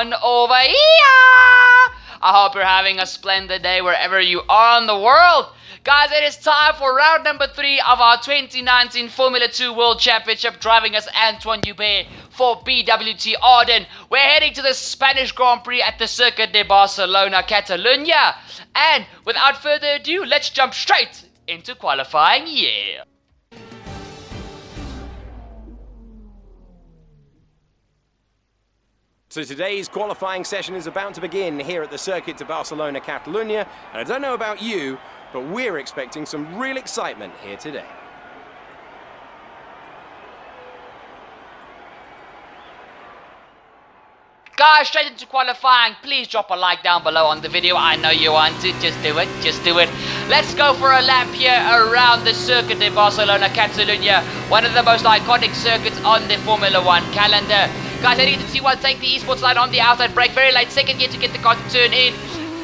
on over here. I hope you're having a splendid day wherever you are in the world. Guys, it is time for round number 3 of our 2019 Formula 2 World Championship. Driving us Antoine Hubert for BWT Arden. We're heading to the Spanish Grand Prix at the Circuit de Barcelona, Catalunya. And without further ado, let's jump straight into qualifying. Yeah. So today's qualifying session is about to begin here at the Circuit de Barcelona, Catalunya. And I don't know about you, but we're expecting some real excitement here today. Guys, straight into qualifying. Please drop a like down below on the video. I know you want to. Just do it. Just do it. Let's go for a lap here around the Circuit de Barcelona, Catalunya. One of the most iconic circuits on the Formula 1 calendar. Guys, heading into T1, take the esports line on the outside brake. Very late. Second gear to get the car to turn in.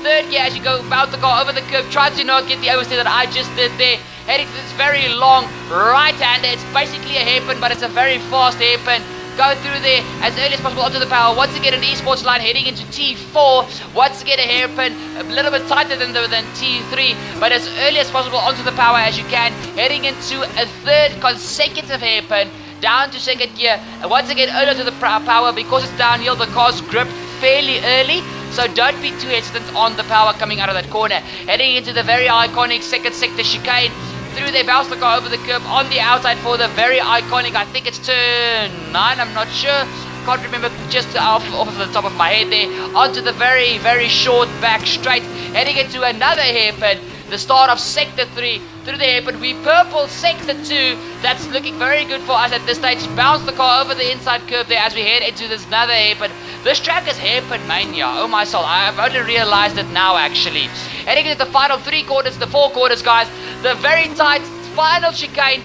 Third gear as you go about the car over the curb. Try to not get the oversteer that I just did there. Heading to this very long right-hander. It's basically a hairpin, but it's a very fast hairpin. Go through there as early as possible onto the power. Once again an esports line heading into T4. Once again a hairpin, a little bit tighter than T3, but as early as possible onto the power as you can. Heading into a third consecutive hairpin. Down to second gear, and once again earlier to the power. Because it's downhill, the car's gripped fairly early, so don't be too hesitant on the power coming out of that corner. Heading into the very iconic second sector chicane. Through there, bounce the car over the curb on the outside for the very iconic, I think it's turn 9, I'm not sure, can't remember just off of the top of my head there. Onto the very, very short back straight, heading into another hairpin. The start of Sector 3, through the hairpin, we purple Sector 2, that's looking very good for us at this stage. Bounce the car over the inside curve there as we head into this another hairpin. This track is hairpin mania, oh my soul, I've only realized it now actually. Heading into the final 3 quarters, the 4 quarters guys, the very tight final chicane,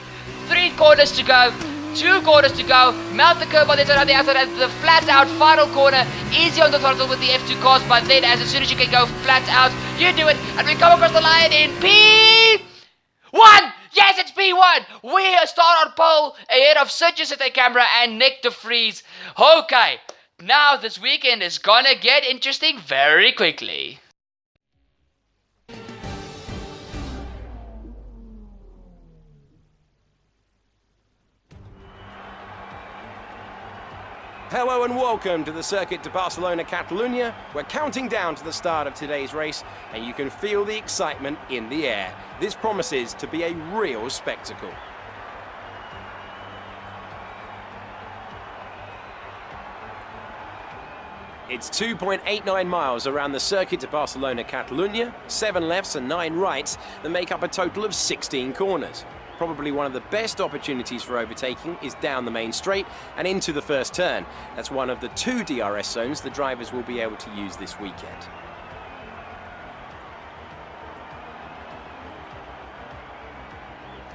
3 quarters to go. 2 quarters to go, mount the curb on the outside at the flat out final corner, easy on the throttle with the F2 cars, but then as soon as you can go flat out, you do it, and we come across the line in P1! Yes, it's P1! We start on pole ahead of Sergio Sette Camera and Nick de Vries. Okay, now this weekend is gonna get interesting very quickly. Hello and welcome to the Circuit de Barcelona, Catalunya. We're counting down to the start of today's race, and you can feel the excitement in the air. This promises to be a real spectacle. It's 2.89 miles around the Circuit de Barcelona, Catalunya, 7 lefts and 9 rights that make up a total of 16 corners. Probably one of the best opportunities for overtaking is down the main straight and into the first turn. That's one of the 2 DRS zones the drivers will be able to use this weekend.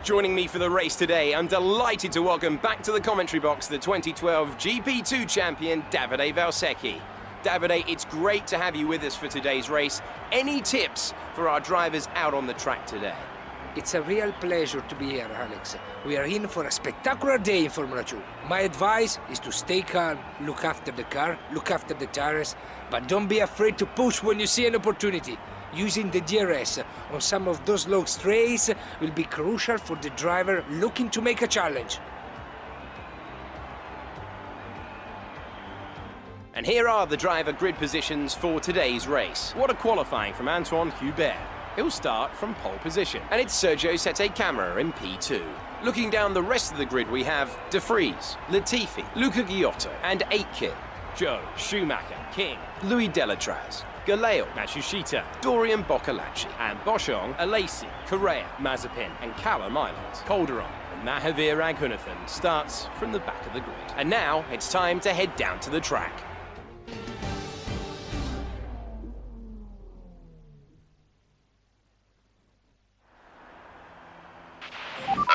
Joining me for the race today, I'm delighted to welcome back to the commentary box the 2012 GP2 champion, Davide Valsecchi. Davide, it's great to have you with us for today's race. Any tips for our drivers out on the track today? It's a real pleasure to be here, Alex. We are in for a spectacular day in Formula 2. My advice is to stay calm, look after the car, look after the tires, but don't be afraid to push when you see an opportunity. Using the DRS on some of those long straights will be crucial for the driver looking to make a challenge. And here are the driver grid positions for today's race. What a qualifying from Antoine Hubert. He'll start from pole position. And it's Sergio Sette Camera in P2. Looking down the rest of the grid, we have de Vries, Latifi, Luca Ghiotto, and Aitken. Joe, Schumacher, King, Louis Delatraz, Galeo, Matsushita, Dorian Boccolacci, and Boschong, Alesi, Correa, Mazepin, and Callum Island. Calderon and Mahavir Raghunathan starts from the back of the grid. And now it's time to head down to the track.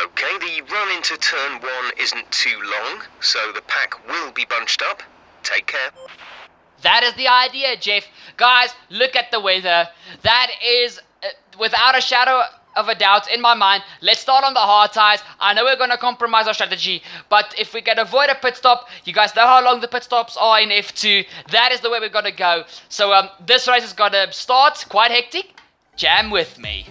Okay, the run into turn 1 isn't too long, so the pack will be bunched up. Take care. That is the idea, Jeff. Guys, look at the weather. That is, without a shadow of a doubt in my mind. Let's start on the hard tires. I know we're going to compromise our strategy, but if we can avoid a pit stop, you guys know how long the pit stops are in F2. That is the way we're going to go. So this race is going to start quite hectic. Jam with me.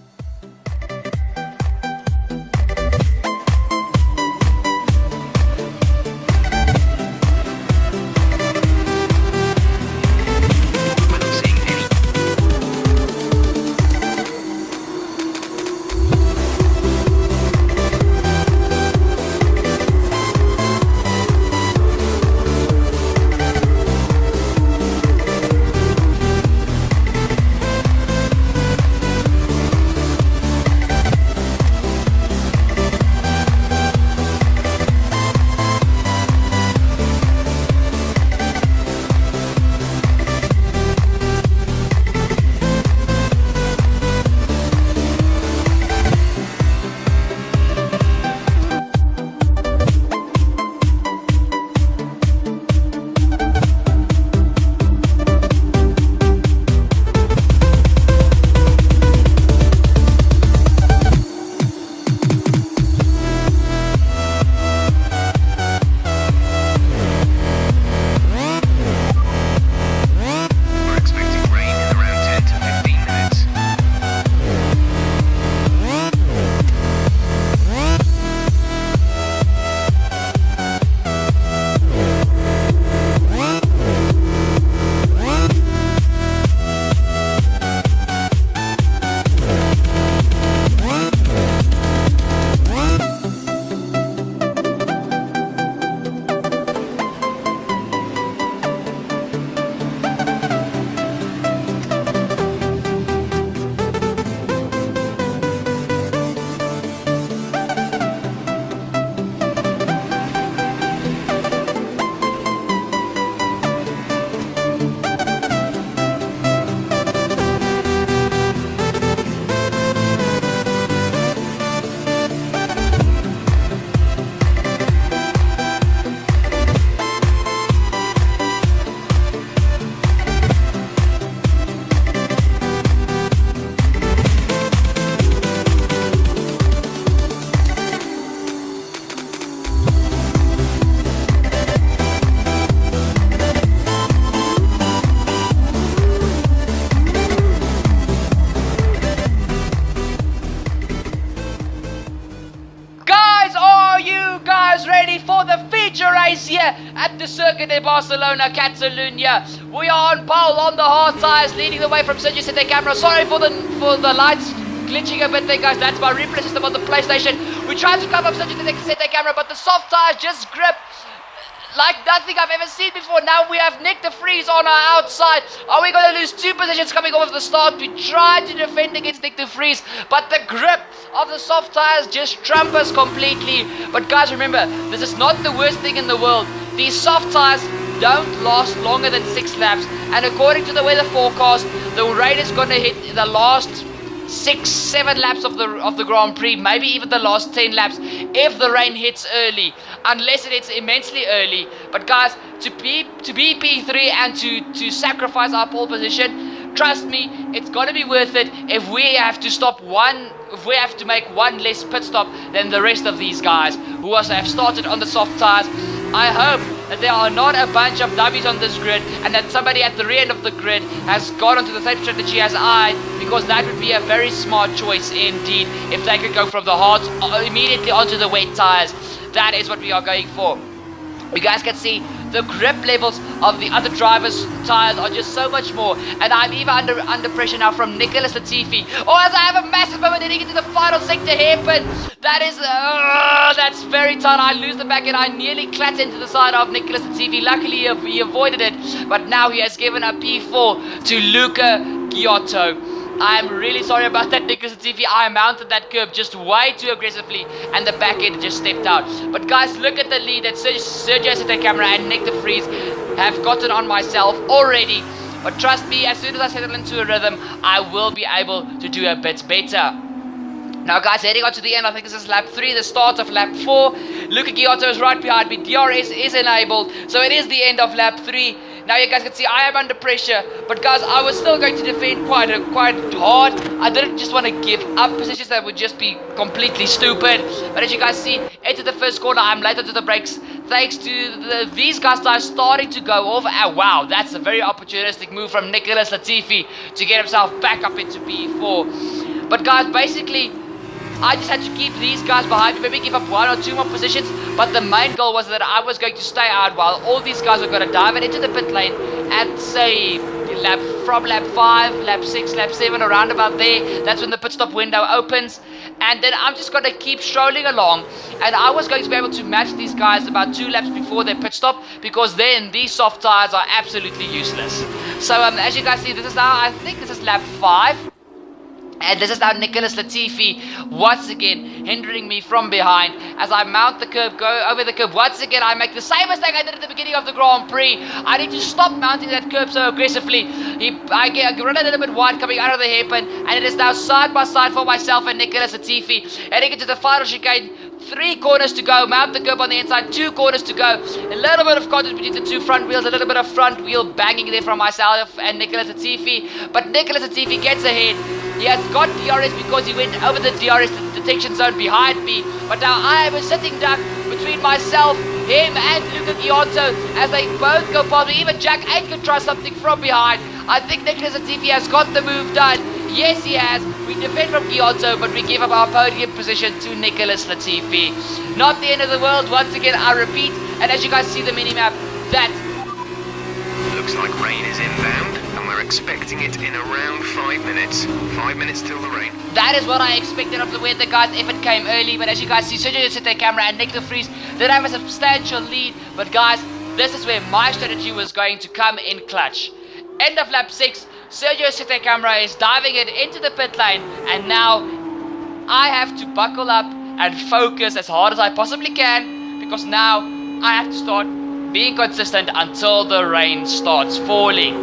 For the feature race here at the Circuit de Barcelona, Catalunya. We are on pole on the hard tires, leading the way from Sergio Sette Camera. Sorry for the lights glitching a bit there, guys. That's my replay system on the PlayStation. We tried to cover up Sergio Sette Camera, but the soft tires just grip like nothing I've ever seen before. Now we have Nick de Vries on our outside. Are we going to lose 2 positions coming off of the start? We tried to defend against Nick de Vries, but the grip of the soft tires just trump us completely. But guys, remember, this is not the worst thing in the world. These soft tires don't last longer than 6 laps, and according to the weather forecast, the rain is going to hit the last 6-7 laps of the Grand Prix, maybe even the last 10 laps if the rain hits early, unless it hits immensely early. But guys, to be P3 and to sacrifice our pole position, trust me, it's gonna be worth it if we have to make one less pit stop than the rest of these guys who also have started on the soft tires. I hope that there are not a bunch of dummies on this grid and that somebody at the rear end of the grid has got onto the same strategy as I, because that would be a very smart choice indeed if they could go from the hards immediately onto the wet tires. That is what we are going for. You guys can see the grip levels of the other drivers' tires are just so much more, and I'm even under pressure now from Nicholas Latifi. Oh, as I have a massive moment heading into the final sector hairpin. That is, that's very tight. I lose the back end. I nearly clattered into the side of Nicholas Latifi. Luckily, he avoided it, but now he has given a P4 to Luca Giotto. I'm really sorry about that, Nicholas Latifi. I mounted that curb just way too aggressively and the back end just stepped out. But guys, look at the lead that Sergio Sette Camera and Nick de Vries have gotten on myself already. But trust me, as soon as I settle into a rhythm, I will be able to do a bit better. Now guys, heading on to the end, I think this is lap 3, the start of lap 4. Luca Giotto is right behind me. DRS is enabled, so it is the end of lap 3. Now you guys can see I am under pressure, but guys, I was still going to defend quite hard. I didn't just want to give up positions that would just be completely stupid. But as you guys see, into the first corner, I'm late onto the brakes thanks to these guys starting to go off. And wow, that's a very opportunistic move from Nicholas Latifi to get himself back up into P4. But guys, basically, I just had to keep these guys behind me, maybe give up 1 or 2 more positions, but the main goal was that I was going to stay out while all these guys were going to dive into the pit lane at, say, from lap 5, lap 6, lap 7, around about there. That's when the pit stop window opens, and then I'm just going to keep strolling along, and I was going to be able to match these guys about 2 laps before their pit stop, because then these soft tires are absolutely useless. So as you guys see, this is now, I think this is lap 5. And this is now Nicholas Latifi once again hindering me from behind as I mount the curb, go over the curb. Once again, I make the same mistake I did at the beginning of the Grand Prix. I need to stop mounting that curb so aggressively. I run a little bit wide coming out of the hairpin, and it is now side by side for myself and Nicholas Latifi. Heading into the final chicane. 3 corners to go, mount the curb on the inside, 2 corners to go, a little bit of contact between the 2 front wheels, a little bit of front wheel banging there from myself and Nicholas Latifi, but Nicholas Latifi gets ahead. He has got DRS because he went over the DRS detection zone behind me, but now I am a sitting duck between myself, him and Luca Giotto as they both go past me. Even Jack 8 could try something from behind. I think Nicholas Latifi has got the move done. Yes, he has. We defend from Giotto, but we give up our podium position to Nicholas Latifi. Not the end of the world, once again, I repeat. And as you guys see the minimap, that looks like rain is inbound, and we're expecting it in around 5 minutes. 5 minutes till the rain. That is what I expected of the way the guys' effort came early. But as you guys see, Sergio Sette Camera and Nick de Vries did have a substantial lead. But guys, this is where my strategy was going to come in clutch. End of lap 6. Sergio Sette Camera is diving it into the pit lane, and now I have to buckle up and focus as hard as I possibly can, because now I have to start being consistent until the rain starts falling.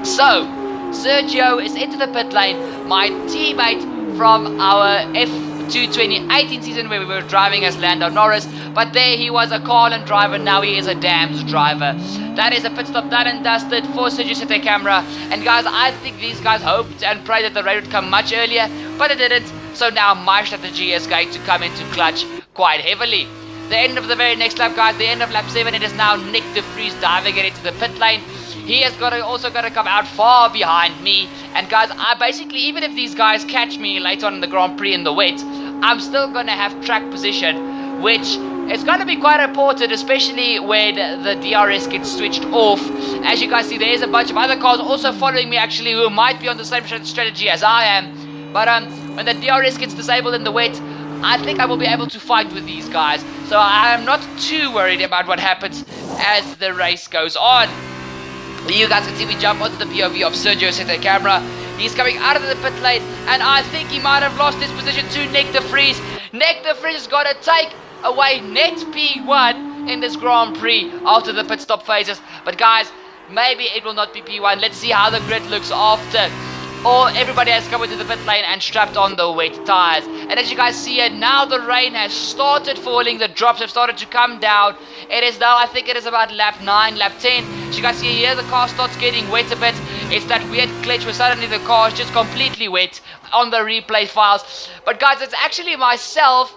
So Sergio is into the pit lane, my teammate from our F2 2018 season where we were driving as Lando Norris, but there he was a Carlin driver, now he is a Dams driver. That is a pit stop done and dusted for Sergio Sette Camera. And guys, I think these guys hoped and prayed that the rain would come much earlier, but it didn't. So now my strategy is going to come into clutch quite heavily. The end of the very next lap, guys, the end of lap 7, it is now Nick de Vries diving it into the pit lane. He has also got to come out far behind me. And guys, I basically, even if these guys catch me later on in the Grand Prix in the wet, I'm still going to have track position, which is going to be quite important, especially when the DRS gets switched off. As you guys see, there is a bunch of other cars also following me actually, who might be on the same strategy as I am. But when the DRS gets disabled in the wet, I think I will be able to fight with these guys. So I am not too worried about what happens as the race goes on. You guys can see we jump onto the POV of Sergio Sette Camera. He's coming out of the pit lane, and I think he might have lost his position to Nick de Vries. Nick de Vries has got to take away net P1 in this Grand Prix after the pit stop phases. But guys, maybe it will not be P1. Let's see how the grid looks after everybody has come into the pit lane and strapped on the wet tires. And as you guys see here, now the rain has started falling, the drops have started to come down. It is now, I think it is about lap 9, lap 10. As you guys see here, the car starts getting wet a bit. It's that weird glitch where suddenly the car is just completely wet on the replay files. But guys, it's actually myself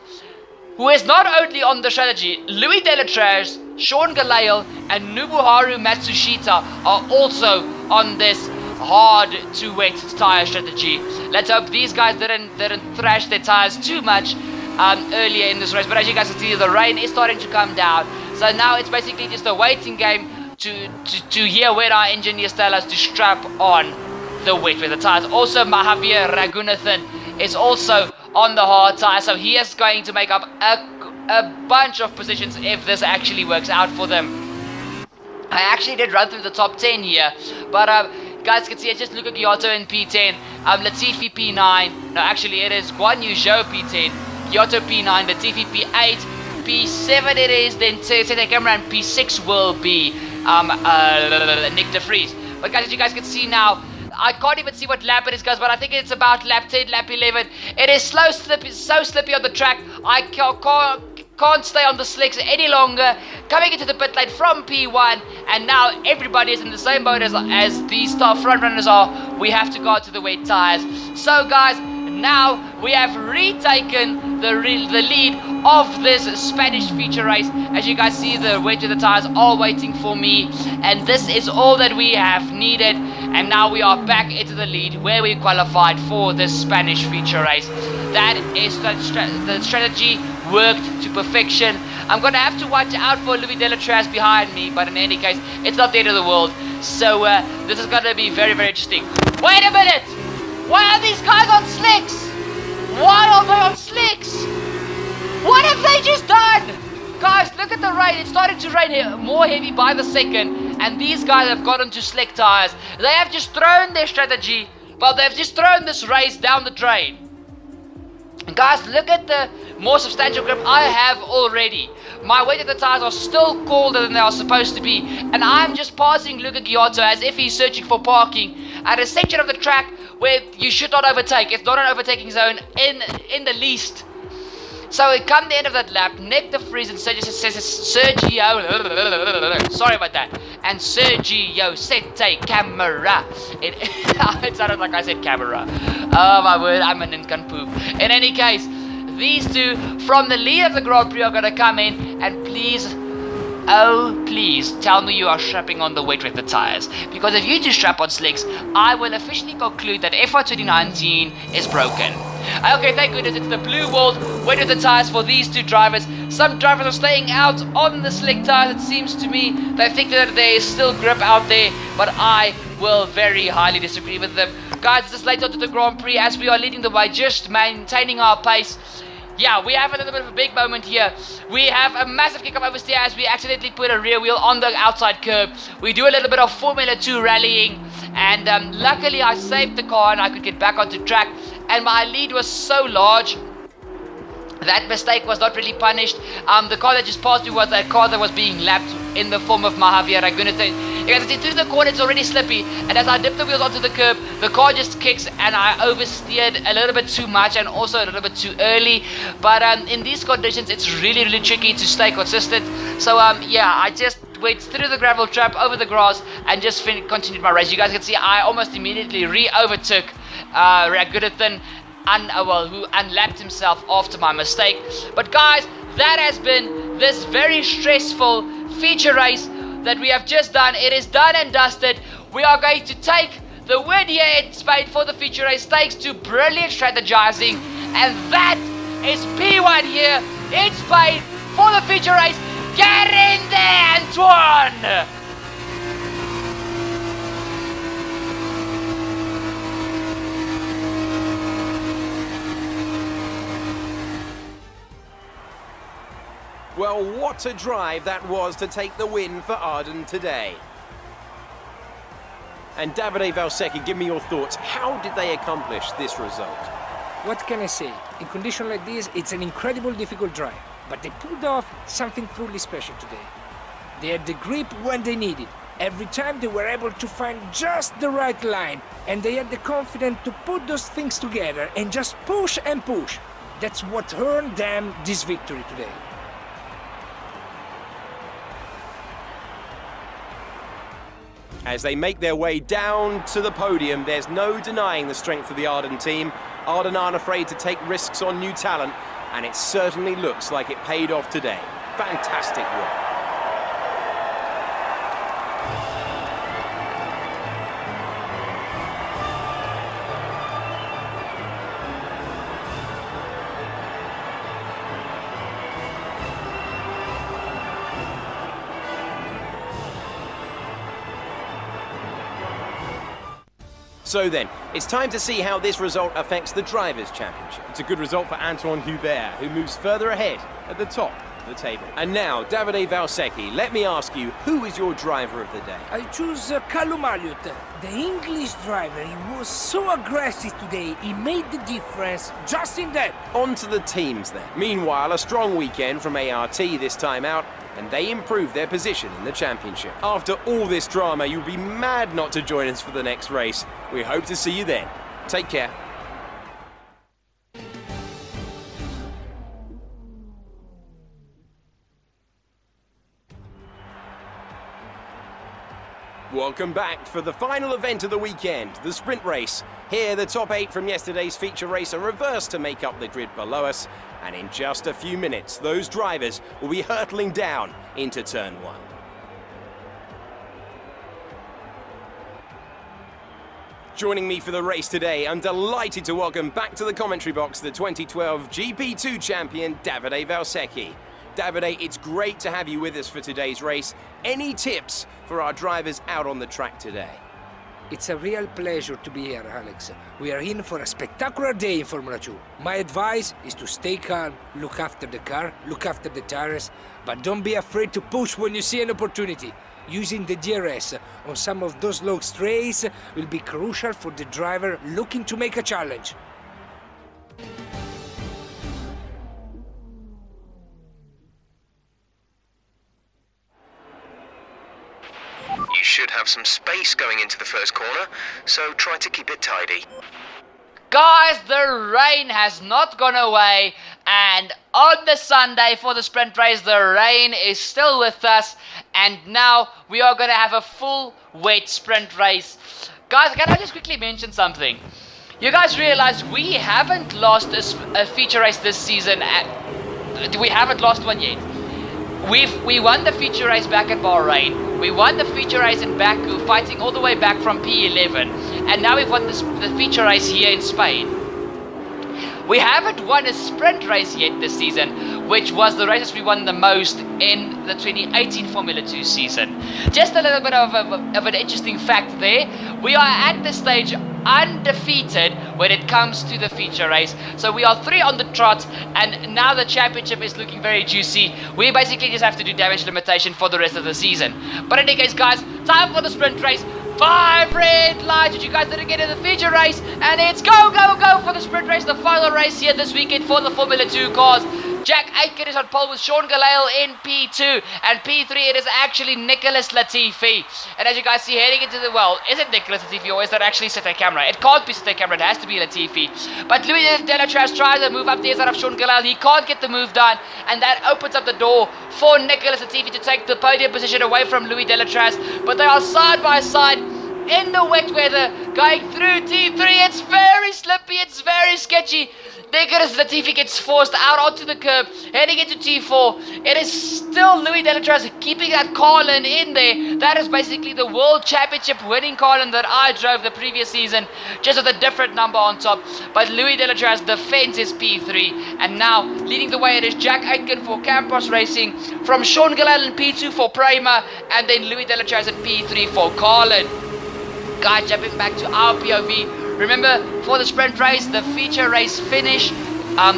who is not only on the strategy. Louis Delatraz, Sean Galail, and Nobuharu Matsushita are also on this hard to wet tire strategy. Let's hope these guys didn't thrash their tires too much earlier in this race. But as you guys can see, the rain is starting to come down. So now it's basically just a waiting game to hear when our engineers tell us to strap on the wet weather tires. Also, Mahavir Raghunathan is also on the hard tire, so he is going to make up a bunch of positions if this actually works out for them. I actually did run through the top 10 here, but guys can see it's just Luca Giotto in P10, Latifi P9, no actually it is Guan Yu Zhou P10, Giotto P9, Latifi P8, P7 it is, then Sette Camera, and P6 will be Nick de Vries. But guys, as you guys can see now, I can't even see what lap it is, guys, but I think it's about lap 10, lap 11. It is so slippy on the track. I can't stay on the slicks any longer, coming into the pit lane from P1, and now everybody is in the same boat as these front runners are. We have to go to the wet tires. So guys, now we have retaken the lead of this Spanish feature race. As you guys see, the wet to the tires are waiting for me, and this is all that we have needed. And now we are back into the lead where we qualified for this Spanish feature race. That is the strategy worked to perfection. I'm gonna have to watch out for Louis Delatraz behind me, but in any case, it's not the end of the world. So this is gonna be very, very interesting. Wait a minute! Why are these guys on slicks? Why are they on slicks? What have they just done? Guys, look at the rain. It's starting to rain here, more heavy by the second, and these guys have got onto slick tires. They have just thrown their strategy, well, they've just thrown this race down the drain. And guys, look at the more substantial grip I have already. My weight at the tires are still colder than they are supposed to be, and I'm just passing Luca Giotto as if he's searching for parking at a section of the track where you should not overtake. It's not an overtaking zone in the least. So come the end of that lap, Nick de Vries and Sergio, sorry about that, and Sergio Sette Camara. It sounded like I said camera. Oh my word, I'm an nincompoop. In any case, these two from the lead of the Grand Prix are going to come in, and please, oh please, tell me you are strapping on the wet with the tires. Because if you do strap on slicks, I will officially conclude that FY 2019 is broken. Okay, thank goodness it's the blue world wet with the tires for these two drivers. Some drivers are staying out on the slick tires, it seems to me. They think that there is still grip out there, but I will very highly disagree with them. Guys, this is late on to the Grand Prix as we are leading the way, just maintaining our pace. Yeah, we have a little bit of a big moment here. We have a massive kick-up oversteer as we accidentally put a rear wheel on the outside curb. We do a little bit of Formula 2 rallying, and luckily I saved the car and I could get back onto track, and my lead was so large that mistake was not really punished. The car that just passed me was a car that was being lapped in the form of Mahavir Raghunathan. You guys can see through the corner it's already slippy, and as I dip the wheels onto the curb, the car just kicks and I oversteered a little bit too much and also a little bit too early. But in these conditions it's really, really tricky to stay consistent. So yeah, I just went through the gravel trap, over the grass, and just continued my race. You guys can see I almost immediately re-overtook Raghunathan, who unlapped himself after my mistake. But guys, that has been this very stressful feature race that we have just done. It is done and dusted. We are going to take the win here in Spain for the feature race thanks to brilliant strategizing, and that is P1 here in Spain for the feature race. Get in there, Antoine! Well, what a drive that was to take the win for Arden today. And Davide Valsecchi, give me your thoughts. How did they accomplish this result? What can I say? In conditions like this, it's an incredibly difficult drive, but they pulled off something truly special today. They had the grip when they needed. Every time they were able to find just the right line, and they had the confidence to put those things together and just push and push. That's what earned them this victory today. As they make their way down to the podium, there's no denying the strength of the Arden team. Arden aren't afraid to take risks on new talent, and it certainly looks like it paid off today. Fantastic work. So then, it's time to see how this result affects the Drivers' Championship. It's a good result for Antoine Hubert, who moves further ahead at the top of the table. And now, Davide Valsecchi, let me ask you, who is your driver of the day? I choose Callum Elliott, the English driver. He was so aggressive today. He made the difference just in that. On to the teams then. Meanwhile, a strong weekend from ART this time out, and they improved their position in the championship. After all this drama, you'll be mad not to join us for the next race. We hope to see you then. Take care. Welcome back for the final event of the weekend, the sprint race. Here, the top 8 from yesterday's feature race are reversed to make up the grid below us. And in just a few minutes, those drivers will be hurtling down into turn 1. Joining me for the race today, I'm delighted to welcome back to the commentary box the 2012 GP2 champion, Davide Valsecchi. Davide, it's great to have you with us for today's race. Any tips for our drivers out on the track today? It's a real pleasure to be here, Alex. We are in for a spectacular day in Formula 2. My advice is to stay calm, look after the car, look after the tires, but don't be afraid to push when you see an opportunity. Using the DRS on some of those long straights will be crucial for the driver looking to make a challenge. You should have some space going into the first corner, so try to keep it tidy. Guys, the rain has not gone away, and on the Sunday for the sprint race, the rain is still with us, and now we are going to have a full wet sprint race. Guys, can I just quickly mention something? You guys realize we haven't lost a feature race this season. We haven't lost one yet. We won the feature race back at Bahrain. We won the feature race in Baku, fighting all the way back from P11. And now we've won the feature race here in Spain. We haven't won a sprint race yet this season, which was the races we won the most in the 2018 Formula 2 season. Just a little bit of an interesting fact there. We are at this stage undefeated when it comes to the feature race. So we are 3 on the trot, and now the championship is looking very juicy. We basically just have to do damage limitation for the rest of the season. But in any case, guys, time for the sprint race. 5 red lights, which you guys didn't get in the feature race, and it's go, go, go for the sprint race, the final race here this weekend for the Formula 2 cars. Jack Aitken is on pole with Sean Gelael in P2, and P3 it is actually Nicholas Latifi. And as you guys see, heading into the, well, is it Nicholas Latifi or is that actually Sete Camera? It can't be Sete Camera, it has to be Latifi. But Louis Delatraz tries to move up the inside of Sean Gelael. He can't get the move done, and that opens up the door for Nicholas Latifi to take the podium position away from Louis Delatraz. But they are side by side in the wet weather, going through T3. It's very slippy, it's very sketchy. Nicholas Latifi gets forced out onto the curb, heading into T4. It is still Louis Delatraz keeping that Carlin in there. That is basically the World Championship winning Carlin that I drove the previous season, just with a different number on top. But Louis Delatraz defends his P3, and now leading the way it is Jack Aitken for Campos Racing, from Sean Gelael in P2 for Prema, and then Louis Delatraz in P3 for Carlin. Guys, jumping back to our POV. Remember, for the sprint race, the feature race finish,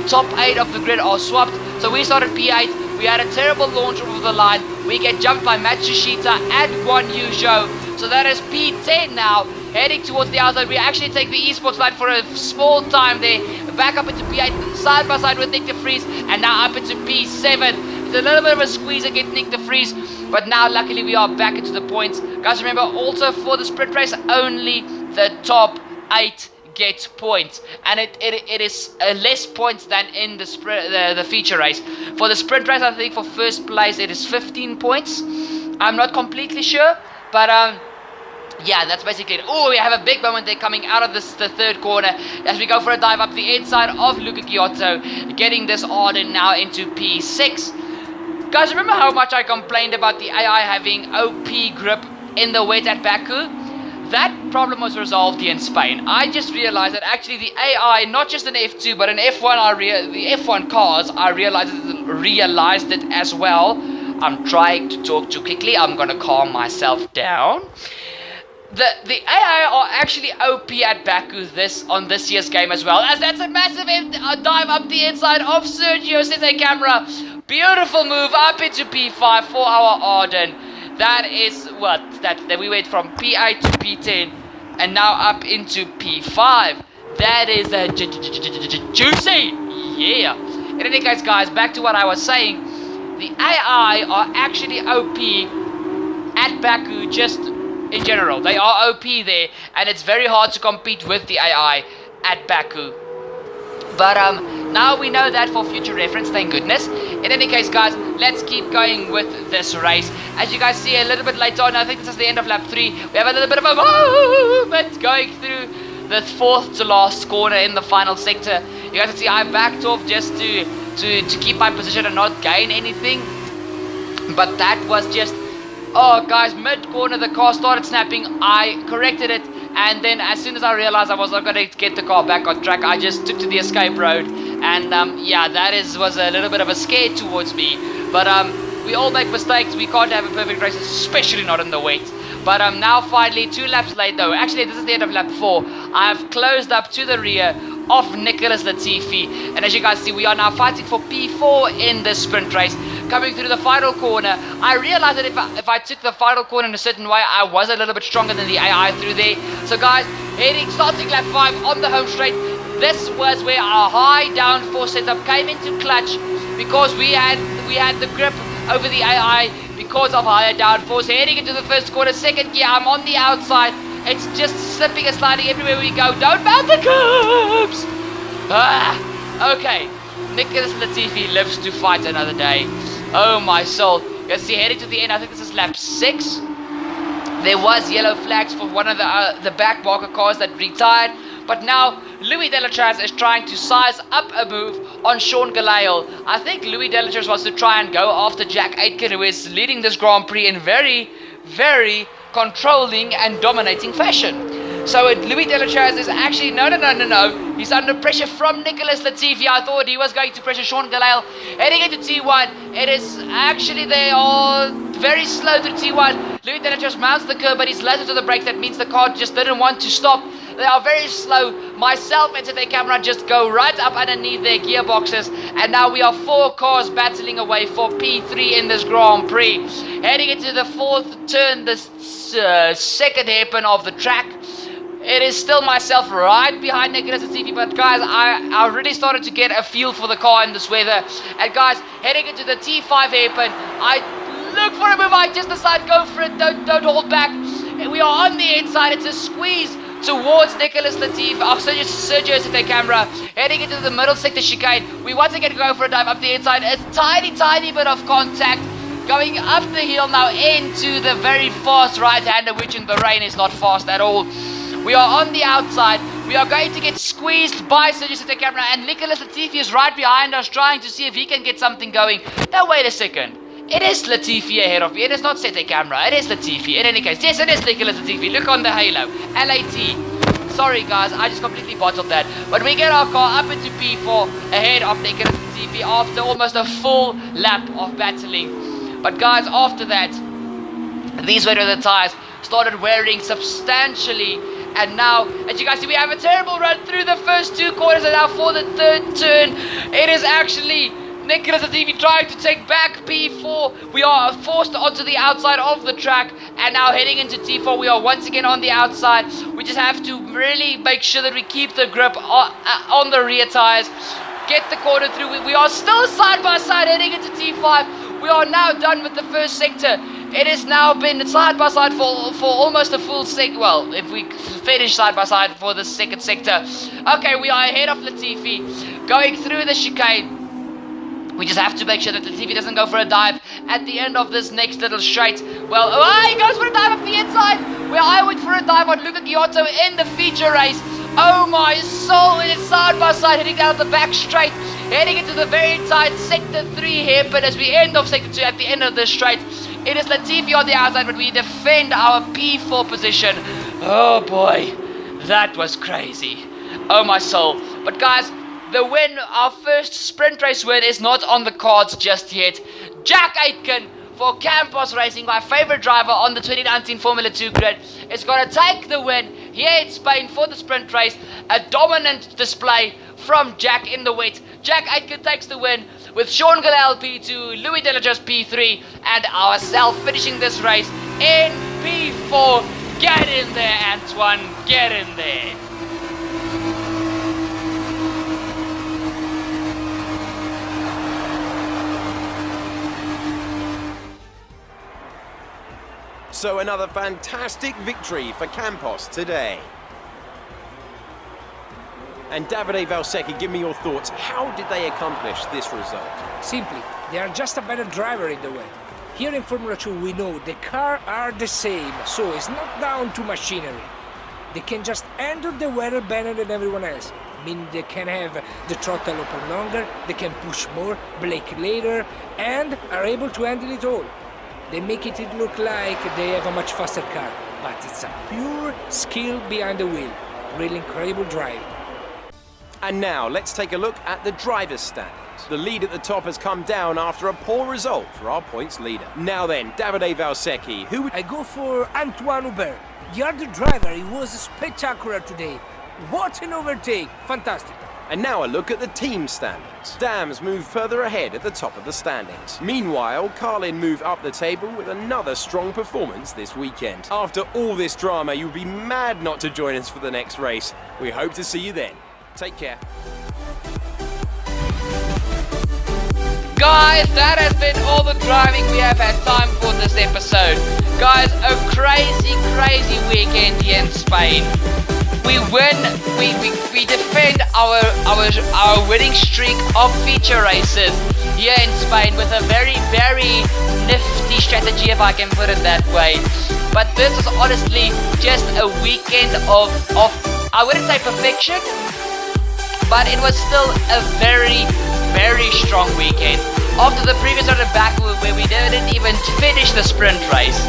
top 8 of the grid are swapped. So we started P8. We had a terrible launch over the line. We get jumped by Matsushita and Guan Yu Zhou. So that is P10 now, heading towards the outside. We actually take the esports line for a small time there. Back up into P8, side by side with Nick de Vries, and now up into P7. It's a little bit of a squeeze against Nick de Vries, but now luckily we are back into the points. Guys, remember also for the sprint race, only the top 8 get points, and it is less points than in the feature race. For the sprint race, I think for first place it is 15 points. I'm not completely sure, but yeah, that's basically it. Oh, we have a big moment there coming out of the third corner as we go for a dive up the inside of Luca Giotto, getting this Arden now into P6. Guys, remember how much I complained about the AI having OP grip in the wet at Baku? That problem was resolved here in Spain. I just realized that actually the AI, not just in F2 but in F1, the F1 cars, I realized it as well. I'm trying to talk too quickly. I'm gonna calm myself down. The AI are actually OP at Baku on this year's game as well, as that's a massive dive up the inside of Sergio Sete Camera. Beautiful move up into P5 for our Arden. That is what, that we went from P8 to P10 and now up into P5. That is juicy. Yeah. In any case, guys, back to what I was saying. The AI are actually OP at Baku just in general. They are OP there, and it's very hard to compete with the AI at Baku. But now we know that for future reference, thank goodness. In any case, guys, let's keep going with this race. As you guys see a little bit later on, I think this is the end of lap 3, we have a little bit of a movement going through the 4th to last corner in the final sector. You guys can see I backed off just to keep my position and not gain anything. But that was just, oh guys, mid-corner the car started snapping. I corrected it, and then as soon as I realized I was not going to get the car back on track, I just took to the escape road. And yeah, that was a little bit of a scare towards me. But we all make mistakes. We can't have a perfect race, especially not in the wet. But now finally, 2 laps late though, actually this is the end of lap 4, I have closed up to the rear of Nicholas Latifi, and as you guys see, we are now fighting for P4 in this sprint race. Coming through the final corner, I realized that if I took the final corner in a certain way, I was a little bit stronger than the AI through there. So guys, starting lap 5 on the home straight, this was where our high downforce setup came into clutch, because we had the grip over the AI because of higher downforce. Heading into the first corner, second gear, I'm on the outside. It's just slipping and sliding everywhere we go. Don't mount the curbs! Okay. Nicholas Latifi lives to fight another day. Oh my soul. You can see heading to the end, I think this is lap 6. There was yellow flags for one of the back marker cars that retired. But now, Louis Delatraz is trying to size up a move on Sean Galayle. I think Louis Delatraz wants to try and go after Jack Aitken, who is leading this Grand Prix in very, very controlling and dominating fashion. So Louis Delatraz is actually, no. He's under pressure from Nicholas Latifi. I thought he was going to pressure Sean Galayle. Heading into T1, it is actually, they are very slow through T1. Louis Delatraz mounts the curb, but he's later to the brakes. That means the car just didn't want to stop. They are very slow. Myself and the camera just go right up underneath their gearboxes. And now we are 4 cars battling away for P3 in this Grand Prix. Heading into the 4th turn, the second hairpin of the track. It is still myself right behind Nicholas Latifi, but guys, I really started to get a feel for the car in this weather. And guys, heading into the T5 hairpin, I look for a move, I just decide go for it, don't hold back. And we are on the inside, it's a squeeze towards Nicholas Latifi. Sergio Sete Camera, heading into the middle sector chicane. We once again go for a dive up the inside, a tiny bit of contact. Going up the hill now into the very fast right-hander, which in the rain is not fast at all. We are on the outside. We are going to get squeezed by Sergio Sete Camera, and Nicholas Latifi is right behind us trying to see if he can get something going. Now wait a second. It is Latifi ahead of me. It is not Sete Camera. It is Latifi. In any case, yes, it is Nicholas Latifi. Look on the halo. LAT. Sorry guys, I just completely bottled that. But we get our car up into P4 ahead of Nicholas Latifi after almost a full lap of battling. But guys, after that, these were the tires started wearing substantially. And now, as you guys see, we have a terrible run through the first 2 corners, and now for the 3rd turn, it is actually Nicholas Latifi trying to take back P4. We are forced onto the outside of the track, and now heading into T4, we are once again on the outside. We just have to really make sure that we keep the grip on the rear tires, get the corner through. We are still side by side heading into T5. We are now done with the first sector. It has now been side by side for almost a full well, if we finish side by side for the second sector. Okay, we are ahead of Latifi, going through the chicane. We just have to make sure that Latifi doesn't go for a dive at the end of this next little straight. Well, he goes for a dive up the inside, where I went for a dive on Luca Giotto in the feature race. Oh my soul, it is side by side heading down the back straight, heading into the very tight sector 3 hairpin as we end off sector 2 at the end of this straight. It is Latifi on the outside, but we defend our P4 position. Oh boy, that was crazy. Oh my soul. But guys, the win, our first sprint race win, is not on the cards just yet. Jack Aitken for Campos Racing, my favorite driver on the 2019 Formula 2 grid, is going to take the win here in Spain for the sprint race. A dominant display from Jack in the wet. Jack Aitken takes the win with Sean Galayle P2, Louis Delatraz P3, and ourselves finishing this race in P4. Get in there, Antoine, get in there. So another fantastic victory for Campos today. And Davide Valsecchi, give me your thoughts. How did they accomplish this result? Simply, they are just a better driver in the wet. Here in Formula 2 we know the cars are the same, so it's not down to machinery. They can just handle the weather better than everyone else. Meaning they can have the throttle open longer, they can push more, brake later, and are able to handle it all. They make it look like they have a much faster car, but it's a pure skill behind the wheel. Really incredible driving. And now let's take a look at the driver's standings. The lead at the top has come down after a poor result for our points leader. Now then, Davide Valsecchi, who would... I go for Antoine Hubert. The other driver, he was spectacular today. What an overtake! Fantastic. And now a look at the team standings. Dams move further ahead at the top of the standings. Meanwhile, Carlin move up the table with another strong performance this weekend. After all this drama, you'll be mad not to join us for the next race. We hope to see you then. Take care. Guys, that has been all the driving we have had time for this episode. Guys, a crazy weekend here in Spain. We win, we defend our winning streak of feature races here in Spain with a very nifty strategy, if I can put it that way. But this was honestly just a weekend of I wouldn't say perfection, but it was still a very strong weekend. After the previous round back where we didn't even finish the sprint race,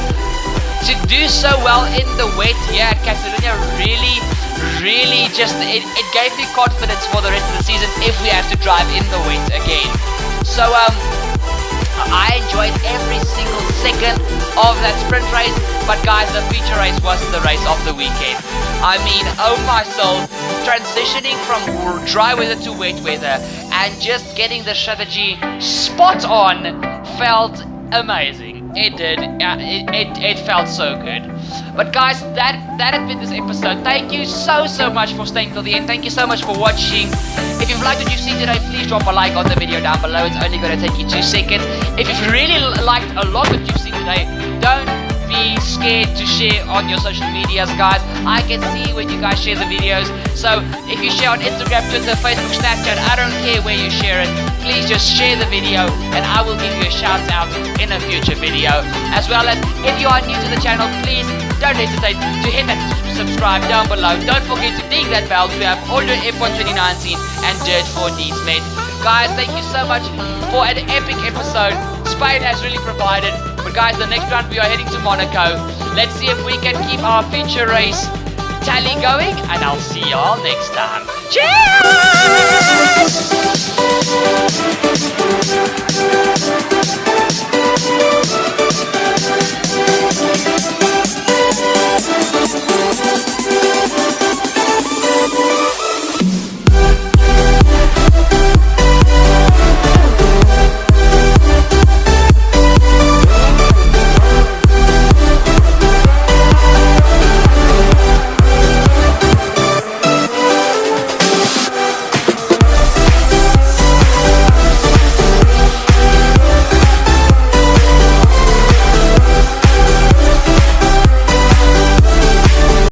to do so well in the wet here at Catalonia really just it gave me confidence for the rest of the season if we have to drive in the wet again. So I enjoyed every single second of that sprint race, but guys, the feature race was the race of the weekend. I mean, oh my soul, transitioning from dry weather to wet weather and just getting the strategy spot on felt amazing. It did. It felt so good. But guys, that has been this episode. Thank you so much for staying till the end. Thank you so much for watching. If you've liked what you've seen today, please drop a like on the video down below. It's only going to take you 2 seconds. If you've really liked a lot what you've seen today, don't be scared to share on your social medias, guys. I can see when you guys share the videos. So if you share on Instagram, Twitter, Facebook, Snapchat, I don't care where you share it. Please just share the video and I will give you a shout out in a future video. As well as if you are new to the channel, please don't hesitate to hit that subscribe down below. Don't forget to ding that bell to have all your F1 2019 and Dirt 4 needs met. Guys, thank you so much for an epic episode. Spain has really provided. But guys, the next round we are heading to Monaco. Let's see if we can keep our feature race tally going, and I'll see y'all next time. Cheers!